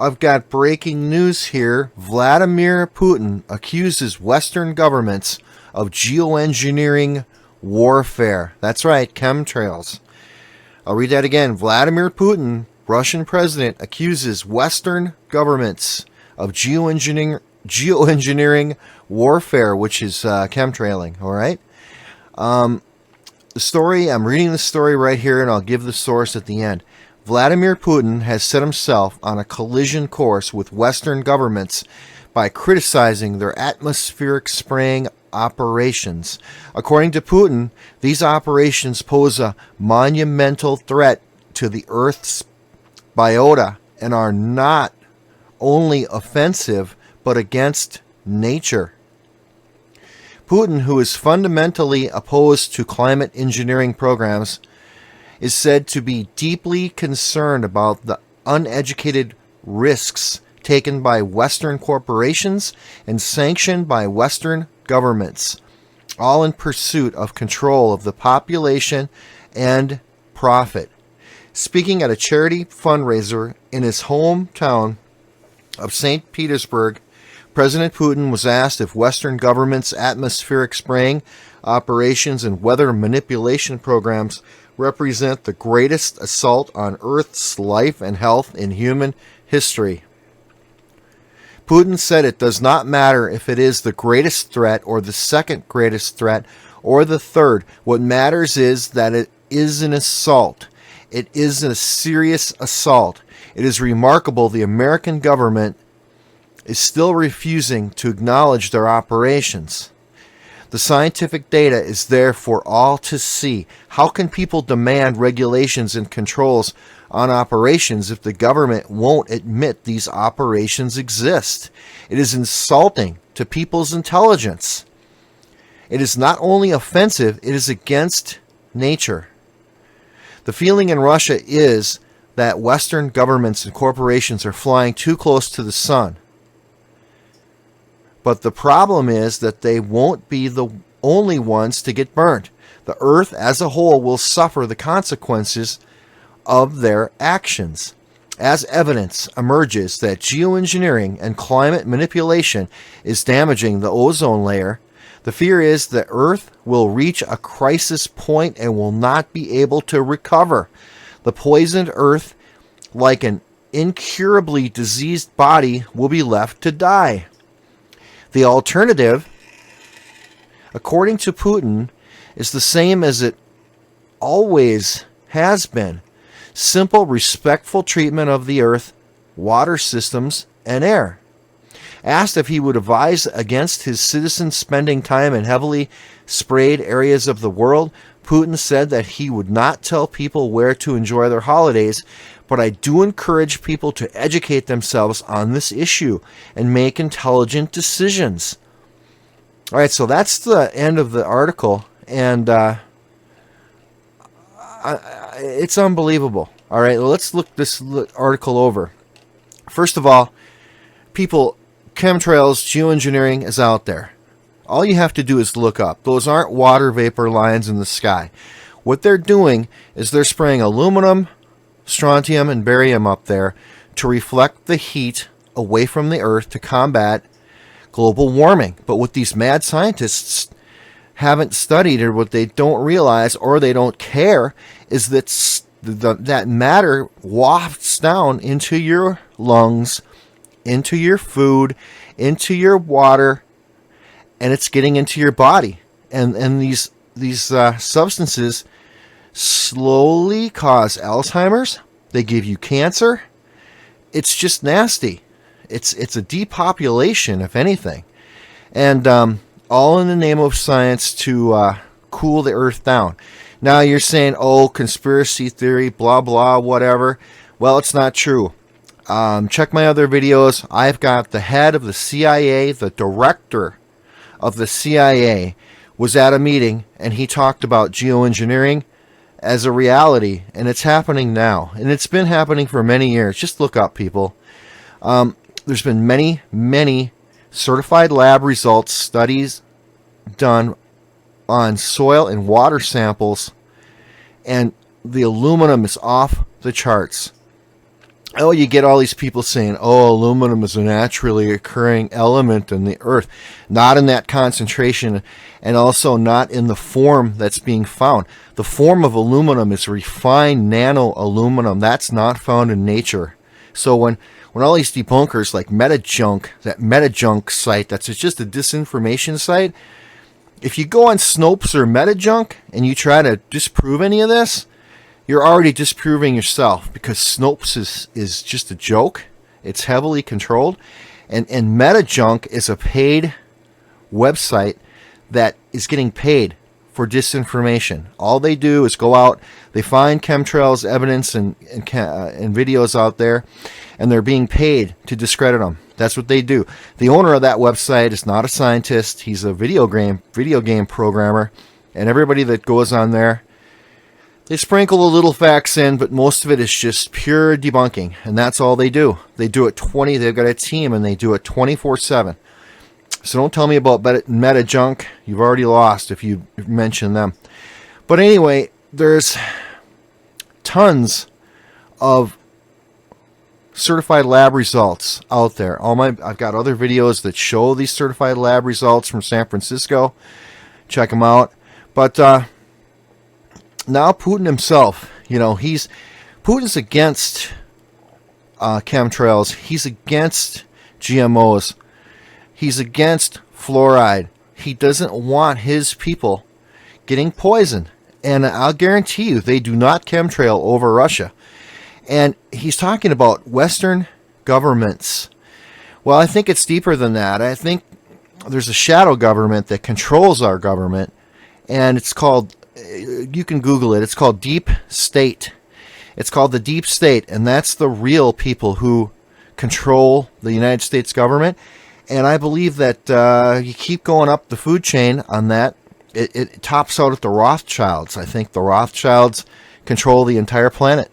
I've got breaking news here. Vladimir Putin accuses Western governments of geoengineering warfare. That's right, chemtrails. I'll read that again. Vladimir Putin, Russian president, accuses Western governments of geoengineering warfare, which is chemtrailing. All right. The story, I'm reading the story right here, and I'll give the source at the end. Vladimir Putin has set himself on a collision course with Western governments by criticizing their atmospheric spraying operations. According to Putin, these operations pose a monumental threat to the Earth's biota and are not only offensive but against nature. Putin, who is fundamentally opposed to climate engineering programs, is said to be deeply concerned about the uneducated risks taken by Western corporations and sanctioned by Western governments, all in pursuit of control of the population and profit. Speaking at a charity fundraiser in his hometown of St. Petersburg, President Putin was asked if Western governments' atmospheric spraying operations and weather manipulation programs represent the greatest assault on Earth's life and health in human history. Putin said it does not matter if it is the greatest threat or the second greatest threat or the third. What matters is that it is an assault. It is a serious assault. It is remarkable the American government is still refusing to acknowledge their operations. The scientific data is there for all to see. How can people demand regulations and controls on operations if the government won't admit these operations exist? It is insulting to people's intelligence. It is not only offensive, it is against nature. The feeling in Russia is that Western governments and corporations are flying too close to the sun. But the problem is that they won't be the only ones to get burnt. The Earth as a whole will suffer the consequences of their actions. As evidence emerges that geoengineering and climate manipulation is damaging the ozone layer, the fear is that Earth will reach a crisis point and will not be able to recover. The poisoned Earth, like an incurably diseased body, will be left to die. The alternative, according to Putin, is the same as it always has been. Simple, respectful treatment of the earth, water systems, and air. Asked if he would advise against his citizens spending time in heavily sprayed areas of the world, Putin said that he would not tell people where to enjoy their holidays, but I do encourage people to educate themselves on this issue and make intelligent decisions. All right, so that's the end of the article, and it's unbelievable. All right, let's look this article over. First of all, people, chemtrails, geoengineering is out there. All you have to do is look up. Those aren't water vapor lines in the sky. What they're doing is they're spraying aluminum, strontium, and barium up there to reflect the heat away from the earth to combat global warming. But what these mad scientists haven't studied, or what they don't realize, or they don't care, is that that matter wafts down into your lungs, into your food, into your water, and it's getting into your body. And these substances slowly cause Alzheimer's. They give you cancer. It's just nasty. It's a depopulation, if anything, and all in the name of science to cool the earth down. Now you're saying, oh, conspiracy theory, blah blah, whatever. Well, it's not true. Check my other videos. I've got the head of the CIA, the director of the CIA, was at a meeting, and he talked about geoengineering as a reality, and it's happening now, and it's been happening for many years. Just look up, people. There's been many certified lab results, studies done on soil and water samples, and the aluminum is off the charts. Oh, you get all these people saying, oh, aluminum is a naturally occurring element in the earth. Not in that concentration, and also not in the form that's being found. The form of aluminum is refined nano aluminum. That's not found in nature. So when all these debunkers like MetaJunk, that MetaJunk site, that's just a disinformation site, if you go on Snopes or MetaJunk and you try to disprove any of this, you're already disproving yourself, because Snopes is just a joke. It's heavily controlled. And MetaJunk is a paid website that is getting paid for disinformation. All they do is go out, they find chemtrails evidence and videos out there, and they're being paid to discredit them. That's what they do. The owner of that website is not a scientist. He's a video game programmer. And everybody that goes on there, they sprinkle a little facts in, but most of it is just pure debunking, and that's all they do. They do it they've got a team, and they do it 24/7. So don't tell me about MetaJunk. You've already lost if you mention them. But anyway, there's tons of certified lab results out there. I've got other videos that show these certified lab results from San Francisco. Check them out. But now Putin himself, Putin's against chemtrails. He's against GMOs. He's against fluoride. He doesn't want his people getting poisoned. And I'll guarantee you, they do not chemtrail over Russia. And he's talking about Western governments. Well, I think it's deeper than that. I think there's a shadow government that controls our government, and it's called, you can Google it, it's called Deep State. It's called the Deep State, and that's the real people who control the United States government. And I believe that you keep going up the food chain on that, it tops out at the Rothschilds. I think the Rothschilds control the entire planet,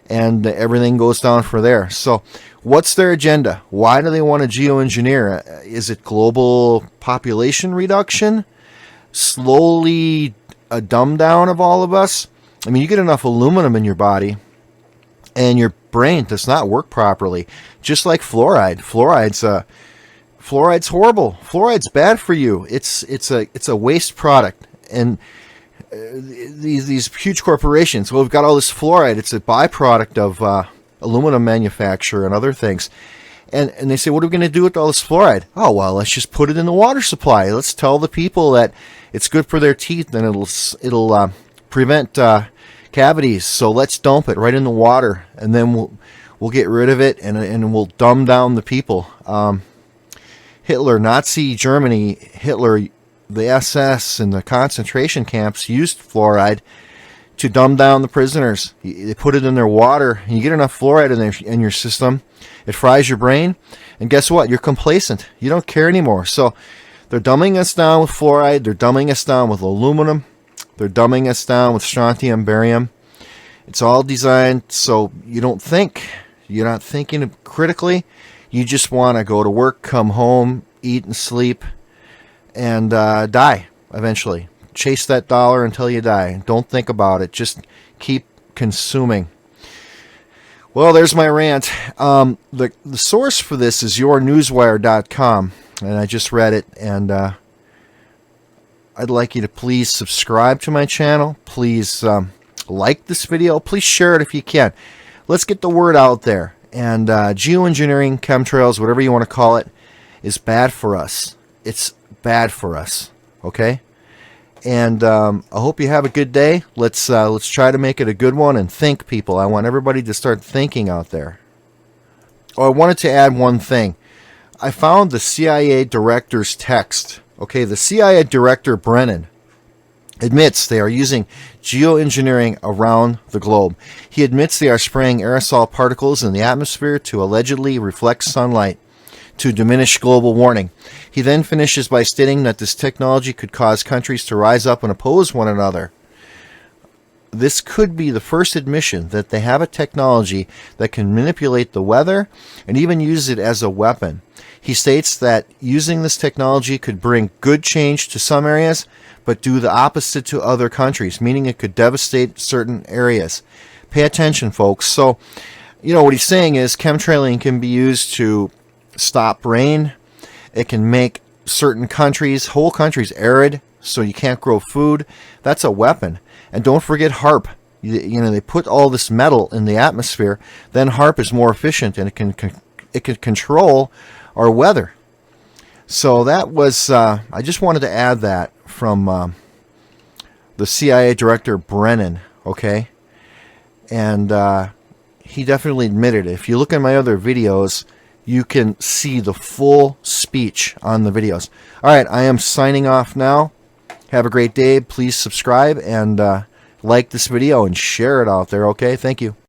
and everything goes down for there. So what's their agenda? Why do they want to geoengineer? Is it global population reduction? Slowly a dumb down of all of us? I mean, you get enough aluminum in your body and your brain does not work properly. Just like fluoride. Fluoride's horrible. Fluoride's bad for you. It's a waste product. And these huge corporations, well, we've got all this fluoride. It's a byproduct of aluminum manufacture and other things. And they say, what are we going to do with all this fluoride? Oh, well, let's just put it in the water supply. Let's tell the people that it's good for their teeth and it'll prevent cavities. So let's dump it right in the water, and then we'll get rid of it, and we'll dumb down the people. Hitler, Nazi Germany, Hitler, the SS and the concentration camps used fluoride to dumb down the prisoners. They put it in their water, and you get enough fluoride in your system, it fries your brain, and guess what? You're complacent. You don't care anymore. So they're dumbing us down with fluoride. They're dumbing us down with aluminum. They're dumbing us down with strontium, barium. It's all designed so you don't think. You're not thinking critically. You just want to go to work, come home, eat and sleep, and die eventually. Chase that dollar until you die. Don't think about it. Just keep consuming. Well, there's my rant. The source for this is yournewswire.com, and I just read it, and I'd like you to please subscribe to my channel. Please like this video. Please share it if you can. Let's get the word out there. And geoengineering, chemtrails, whatever you want to call it, is bad for us. It's bad for us. Okay? And I hope you have a good day. Let's try to make it a good one and think, people. I want everybody to start thinking out there. Oh, I wanted to add one thing. I found the CIA director's text. Okay, the CIA director, Brennan, admits they are using geoengineering around the globe. He admits they are spraying aerosol particles in the atmosphere to allegedly reflect sunlight to diminish global warming. He then finishes by stating that this technology could cause countries to rise up and oppose one another. This could be the first admission that they have a technology that can manipulate the weather and even use it as a weapon. He states that using this technology could bring good change to some areas, but do the opposite to other countries, meaning it could devastate certain areas. Pay attention, folks. So what he's saying is chemtrailing can be used to stop rain. It can make certain countries, whole countries, arid, so you can't grow food. That's a weapon. And don't forget HAARP. They put all this metal in the atmosphere. Then HAARP is more efficient, and it can control our weather. So that was, I just wanted to add that from the CIA Director Brennan, okay? And he definitely admitted it. If you look at my other videos, you can see the full speech on the videos. All right, I am signing off now. Have a great day. Please subscribe and like this video and share it out there, okay? Thank you.